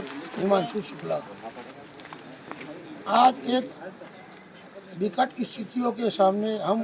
हिमांशु शुक्ला। आज एक विकट स्थितियों के सामने हम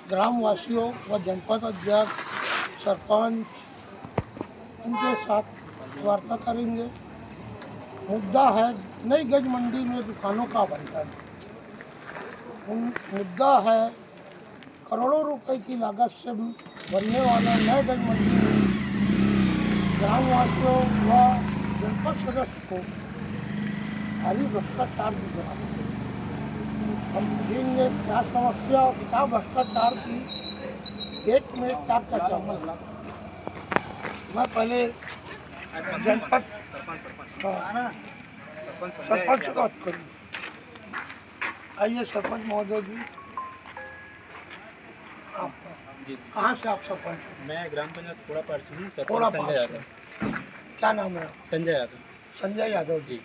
ग्रामवासियों व जनपद अध्यक्ष, सरपंच, उनके साथ वार्ता करेंगे। मुद्दा है नई गज मंडी में दुकानों का आवंटन। मुद्दा है करोड़ों रुपए की लागत से बनने वाला नए गज मंडी में ग्रामवासियों व जनपद सदस्य को भारी भ्रष्टाचार दिख रहा है। हम देखेंगे क्या समस्या और क्या भ्रष्टाचार की गेट में क्या क्या चल। मैं पहले जनपद सरपंच से बात करूँ। आइए सरपंच महोदय जी, आप कहाँ से आप सरपंच? मैं ग्राम पंचायत कोड़ा पार से हूँ। कोड़ा सरपंच पार संजय से। यादव। क्या नाम है? संजय यादव। संजय यादव जी।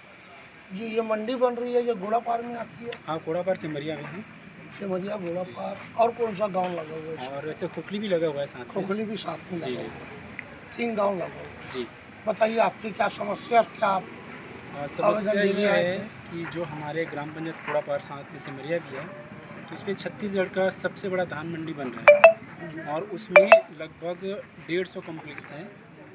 जी, ये मंडी बन रही है, ये घोड़ा पार में आती है? हाँ, कोड़ा पार सिमरिया में है। सिमरिया, घोड़ा पार और कौन सा गांव लगा हुआ है? और वैसे खोखली भी लगा हुआ है साथ में। खोखली भी साथ में जी लगा जी हुआ है। 3 गांव लगा हुआ है। जी। बताइए आपकी क्या समस्या, क्या आप समस्या ये है कि जो हमारे ग्राम पंचायत कोड़ा पार साथ में सिमरिया भी है, तो इस पर छत्तीसगढ़ का सबसे बड़ा धान मंडी बन रहा है और उसमें लगभग 150 कॉम्प्लेक्स हैं।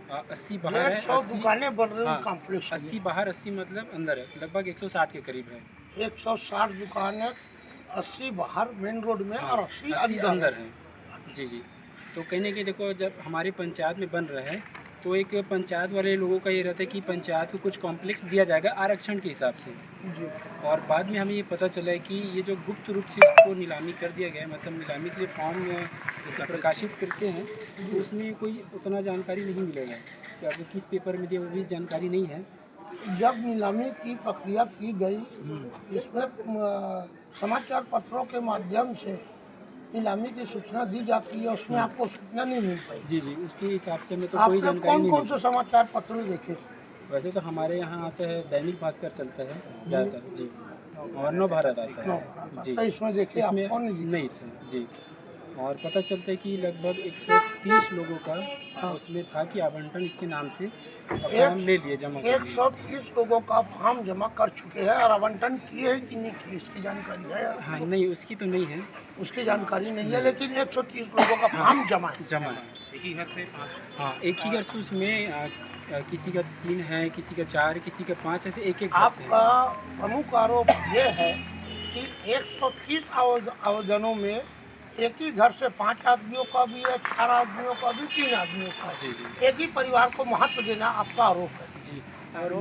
80 बाहर है, 150 दुकानें बन रही हैं। हाँ, कॉम्प्लेक्स 80 बाहर, 80 मतलब अंदर है, लगभग 160 के करीब है। 160 दुकानें, 80 बाहर मेन रोड में और 80 अंदर है। जी जी। तो कहने की देखो, जब हमारी पंचायत में बन रहा है तो एक पंचायत वाले लोगों का ये रहता है कि पंचायत को कुछ कॉम्प्लेक्स दिया जाएगा आरक्षण के हिसाब से। जी। और बाद में हमें ये पता चला है कि ये जो गुप्त रूप से इसको नीलामी कर दिया गया है, मतलब नीलामी के लिए फॉर्म जैसे प्रकाशित करते हैं तो उसमें कोई उतना जानकारी नहीं मिलेगा कि आपको किस पेपर में दिया, वो भी जानकारी नहीं है। जब नीलामी की प्रक्रिया की गई, इसमें समाचार पत्रों के माध्यम से नीलामी की सूचना दी जाती है, उसमें आपको सूचना नहीं मिल पाई? जी जी, उसके हिसाब से हमें तो कोई आपने जानकारी नहीं कौन से समाचार पत्र देखे? वैसे तो हमारे यहाँ आता है दैनिक भास्कर चलता है ज़्यादातर जी, और नव भारत आता है जी। तो इसमें देखे आप इसमें कौन नहीं थे जी। और पता चलता है कि लगभग 130 लोगों का उसमें था कि आवंटन इसके नाम से फॉर्म ले लिए, जमा कर लिए। 130 लोगों का फॉर्म जमा कर चुके हैं और आवंटन किए हैं कि नहीं किए, इसकी जानकारी है? हाँ नहीं, उसकी तो नहीं है, उसकी जानकारी नहीं है, लेकिन 130 लोगों का फॉर्म जमा है। जमा है। एक ही घर से 5। हाँ, एक ही घर से उसमें किसी का 3 है, किसी का 4, किसी का 5, ऐसे एक एक घर से। आपका प्रमुख आरोप ये है कि 130 आवेदनों में एक ही घर से 5 आदमियों का भी है, 4 आदमियों का भी, 3 आदमियों का जी है। जी एक ही परिवार को महत्व देना आपका आरोप है। जी। और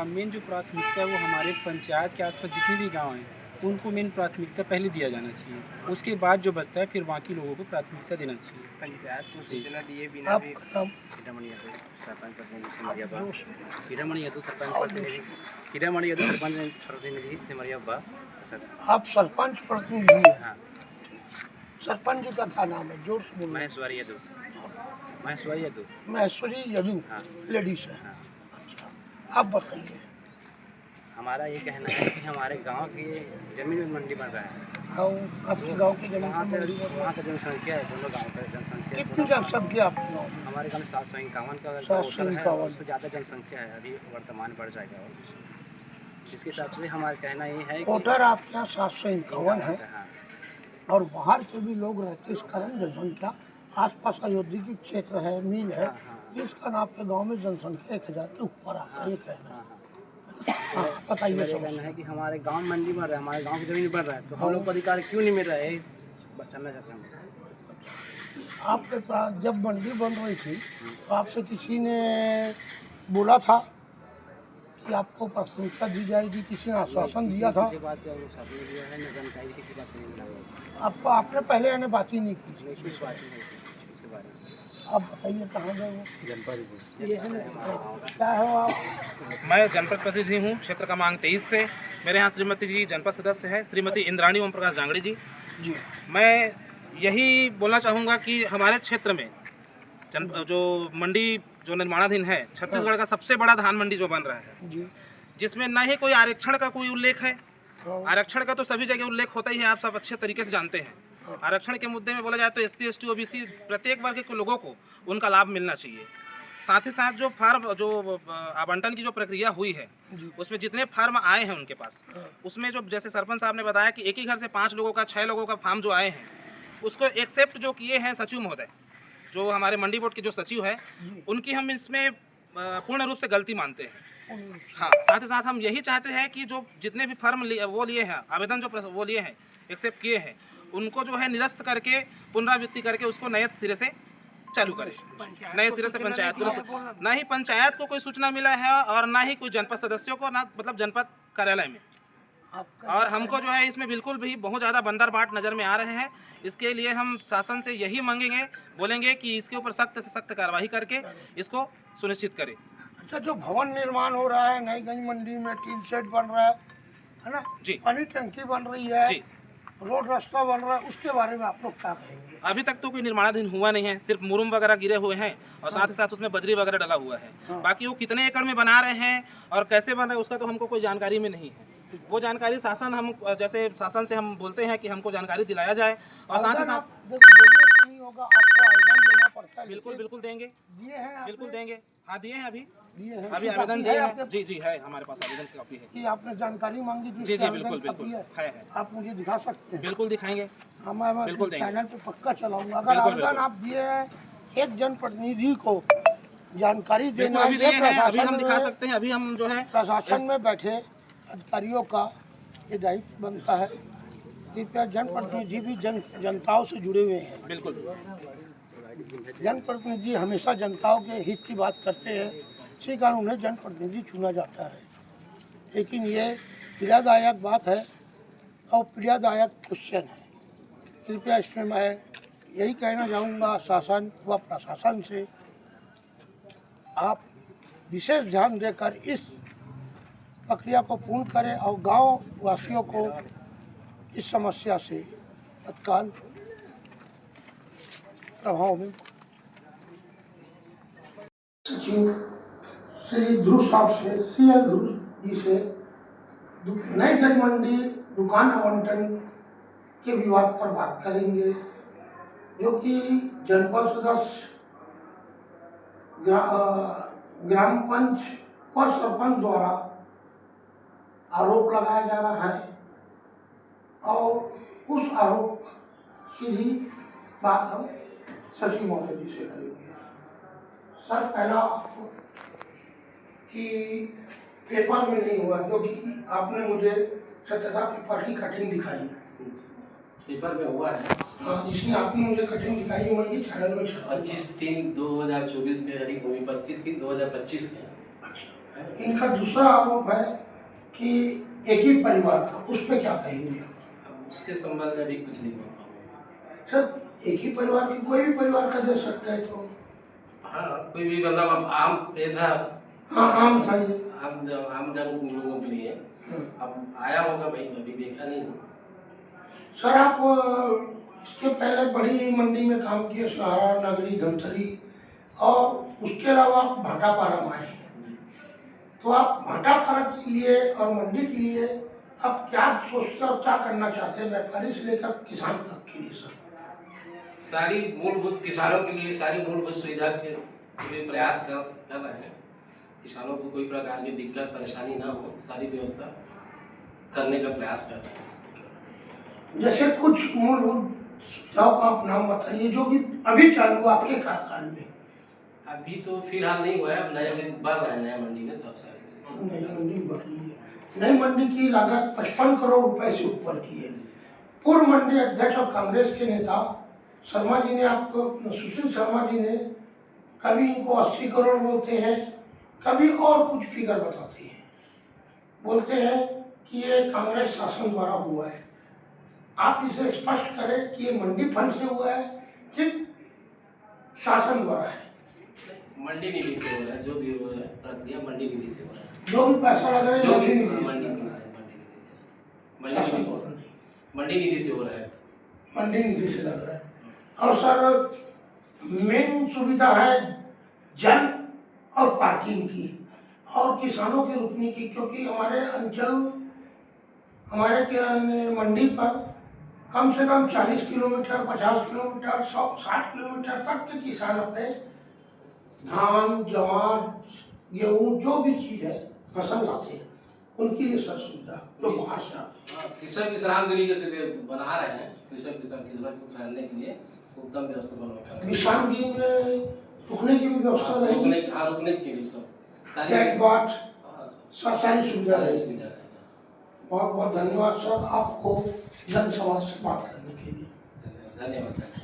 मेन जो प्राथमिकता है वो हमारे पंचायत के आसपास जितने भी गांव हैं उनको मेन प्राथमिकता पहले दिया जाना चाहिए, उसके बाद जो बचता है फिर बाकी लोगों को प्राथमिकता देना चाहिए। पंचायत को सूचना दिए बिना भी आपका नाम? हीरामणि यादव, सरपंच प्रतिनिधि सिमरिया बा। हीरामणि यादव, सरपंच प्रतिनिधि। हीरामणि यादव, सरपंच प्रतिनिधि सिमरिया बा। आप सरपंच प्रतिनिधि हैं। हाँ, सरपंच जी का क्या नाम है? जोर से बोलो। महेश्वरी यादव। महेश्वरी यादव। महेश्वरी यदू, हाँ। लेडीज है। हाँ। अच्छा, आप बताइए। हमारा ये कहना है कि हमारे गांव की जमीन में मंडी बन रहा है। हाँ, आपके गांव की जमीन वहाँ की मंडी बन रही वहाँ का जनसंख्या है, दोनों गाँव का जनसंख्या है। कितनी जनसंख्या आपके गाँव में? हमारे गाँव में 751 का 751 है, उससे ज़्यादा जनसंख्या है, अभी वर्तमान बढ़ जाएगा। और इसके साथ में हमारा कहना ये है कि वोटर आपके यहाँ 751 है हाँ, और बाहर के भी लोग रहते, इस कारण जनसंख्या आसपास औद्योगिक क्षेत्र है, मिल है, इस कारण आपके गांव में जनसंख्या 1000 के ऊपर आता है, ये कहना है। हाँ, बताइए। मेरा कहना है कि हमारे गांव में मंडी बन रहा है, हमारे गांव की जमीन बन रहा है, तो हम लोग को अधिकार क्यों नहीं मिल रहा है, बताना चाहते हैं। आपके पास जब मंडी बन रही थी तो आपसे किसी ने बोला था कि आपको प्राथमिकता दी जाएगी, किसी ने आश्वासन दिया था? किसी बात का शासन दिया है, न जानकारी किसी बात नहीं मिला। आपको आपने पहले यानी बात ही नहीं की? कुछ बात नहीं है इसके बारे में। आप बताइए कहाँ गए वो? जनपद क्या है आप? मैं जनपद प्रतिनिधि हूँ, क्षेत्र क्रमांक 23 से। मेरे यहाँ श्रीमती जी जनपद सदस्य है, श्रीमती इंद्राणी ओम प्रकाश जांगड़ी जी। जी, मैं यही बोलना चाहूँगा कि हमारे क्षेत्र में जो मंडी जो निर्माणाधीन है, छत्तीसगढ़ का सबसे बड़ा धान मंडी जो बन रहा है, जी, जिसमें न ही कोई आरक्षण का कोई उल्लेख है। आरक्षण का तो सभी जगह उल्लेख होता ही है, आप सब अच्छे तरीके से जानते हैं। आरक्षण के मुद्दे में बोला जाए तो SC ST OBC प्रत्येक वर्ग के लोगों को उनका लाभ मिलना चाहिए। साथ ही साथ जो फार्म जो आवंटन की जो प्रक्रिया हुई है उसमें जितने फार्म आए हैं उनके पास, उसमें जो जैसे सरपंच साहब ने बताया कि एक ही घर से 5 लोगों का 6 लोगों का फार्म जो आए हैं उसको एक्सेप्ट जो किए हैं सचिव महोदय, जो हमारे मंडी बोर्ड के जो सचिव है, उनकी हम इसमें पूर्ण रूप से गलती मानते हैं। हाँ, साथ ही साथ हम यही चाहते हैं कि जो जितने भी फर्म वो लिए हैं आवेदन जो वो लिए हैं एक्सेप्ट किए हैं उनको जो है निरस्त करके पुनरावृत्ति करके उसको नए सिरे से चालू करें, नए सिरे से पंचायत को ना ही पंचायत को कोई सूचना मिला है और ना ही कोई जनपद सदस्यों को, ना मतलब जनपद कार्यालय में। और हमको जो है इसमें बिल्कुल भी बहुत ज़्यादा बंदर बाट नज़र में आ रहे हैं। इसके लिए हम शासन से यही मांगेंगे, बोलेंगे कि इसके ऊपर सख्त से सख्त कार्रवाई करके इसको सुनिश्चित करें। अच्छा, जो भवन निर्माण हो रहा है नईगंज मंडी में, टीन शेड बन रहा है ना जी, पानी टंकी बन रही है जी, रोड रास्ता बन रहा है, उसके बारे में आप लोग क्या कहेंगे? अभी तक तो कोई निर्माणाधीन हुआ नहीं है, सिर्फ मुरुम वगैरह गिरे हुए हैं और साथ ही साथ उसमें बजरी वगैरह डला हुआ है। बाकी वो कितने एकड़ में बना रहे हैं और कैसे बन रहे हैं उसका तो हमको कोई जानकारी में नहीं है। वो जानकारी शासन हम जैसे शासन से हम बोलते हैं कि हमको जानकारी दिलाया जाए और साथ ही साथ देखो बोलने से नहीं होगा, आपको आवेदन देना पड़ता है। बिल्कुल बिल्कुल देंगे, दिए हैं आपने? बिल्कुल देंगे। हाँ, दिए हैं, अभी दिए हैं, अभी आवेदन दिए हैं। जी जी, है हमारे पास आवेदन की कॉपी है। कि आपने जानकारी मांगी थी? जी जी, आवेदन बिल्कुल कॉपी बिल्कुल है? है। आप मुझे दिखा सकते हैं? बिल्कुल दिखाएंगे। मैं बिल्कुल देंगे। चैनल पे पक्का चलाऊंगा। अगर बिल्कुल, आवेदन बिल्कुल। आप दिए हैं एक जनप्रतिनिधि को जानकारी देना, बिल्कुल अभी दिए ये हैं, अभी हम प्रशासन दिखा में, सकते हैं। अभी हम जो है प्रशासन में बैठे अधिकारियों का ये दायित्व बनता है। कृपया जनप्रतिनिधि भी जनताओं से जुड़े हुए हैं। बिल्कुल जनप्रतिनिधि हमेशा जनताओं के हित की बात करते हैं, इसी कारण उन्हें जनप्रतिनिधि चुना जाता है। लेकिन ये पीड़ादायक बात है और पीड़ादायक क्वेश्चन है। कृपया इसमें मैं यही कहना चाहूँगा शासन व प्रशासन से, आप विशेष ध्यान देकर इस प्रक्रिया को पूर्ण करें और गांव वासियों को इस समस्या से तत्काल प्रभाव में। सचिव श्री ध्रुव साहब से, CL ध्रुव जी से नईगंज मंडी दुकान आवंटन के विवाद पर बात करेंगे, जो कि जनपद सदस्य, ग्राम पंच और सरपंच द्वारा आरोप लगाया जा रहा है और उस आरोप की भी बात हम सचिव महोदय जी से करेंगे। सर, पहला कि पेपर में नहीं हुआ, जो कि आपने मुझे सत्यता पेपर की कटिंग दिखाई, पेपर में हुआ है। हाँ, जिसने आपने मुझे कटिंग दिखाई वो मैं चैनल में 25/3/2024 के करीब हुई, 25/3/2025 के। इनका दूसरा आरोप है कि एक ही परिवार का, उस पर क्या कहेंगे आप? अब उसके संबंध में भी कुछ नहीं बोल पाऊंगा। सर, एक ही परिवार की कोई भी परिवार का दे सकता है तो? हाँ, कोई भी मतलब अब आम पे था। हाँ, आम था ये, आम जन लोगों के लिए अब आया होगा भाई, अभी देखा नहीं। सर, आप इसके पहले बड़ी मंडी में काम किए, सहारा नगरी, धमतरी, और उसके अलावा आप भाटापारा में आए। तो आप भाटापारा के लिए और मंडी के लिए आप क्या सोचते और क्या करना चाहते हैं, व्यापारी से लेकर किसान तक के लिए? सर, सारी मूलभूत किसानों के लिए सारी मूलभूत सुविधा के लिए प्रयास कर रहे हैं। किसानों को कोई प्रकार की दिक्कत परेशानी ना हो, सारी व्यवस्था करने का प्रयास कर रहे हैं। जैसे कुछ मूलभूत सुविधाओं का आप नाम बताइए जो कि अभी चालू हुआ आपके कार्यकाल में। अभी तो फिलहाल नहीं हुआ है, अब नया बढ़ रहा है, नया मंडी में सब सारी नई मंडी बढ़ रही है। नई मंडी की लागत 55 करोड़ रुपए से ऊपर की है। पूर्व मंडी अध्यक्ष और कांग्रेस के नेता शर्मा जी ने आपको, सुशील शर्मा जी ने कभी इनको 80 करोड़ बोलते हैं, कभी और कुछ फिगर बताते हैं, बोलते हैं कि ये कांग्रेस शासन द्वारा हुआ है। आप इसे स्पष्ट करें कि ये मंडी फंड से हुआ है कि शासन द्वारा है? मंडी निधि से हो रहा है, जो भी हो रहा है प्रक्रिया मंडी निधि से हो रहा है। जो भी पैसा लग रहा है जो भी मंडी निधि से मंडी लग निधि रहा है, से मंडी निधि से हो रहा है। मंडी निधि से लग रहा है। और सर, मेन सुविधा है जल और पार्किंग की और किसानों की रुकने की, क्योंकि हमारे अंचल, हमारे मंडी पर कम से कम 40 किलोमीटर, 50 किलोमीटर, 160 किलोमीटर तक के किसान अपने धान जवार गेहूँ जो भी चीज़ है फसल लाते हैं उनके लिए सब सुविधा जो बाहर से आते हाँ, कृषक विश्राम गृह से वे बना रहे हैं, कृषक विश्राम को ठहरने के लिए उत्तम व्यवस्था बनवा हैं। विश्राम गृह में रुकने की भी व्यवस्था रहेगी, रुकने के लिए सब सारी कैट बाट हाँ, सारी सुविधा रहेगी। सुविधा रहेगी। बहुत बहुत धन्यवाद सर आपको जनसभा से बात करने के लिए। धन्यवाद।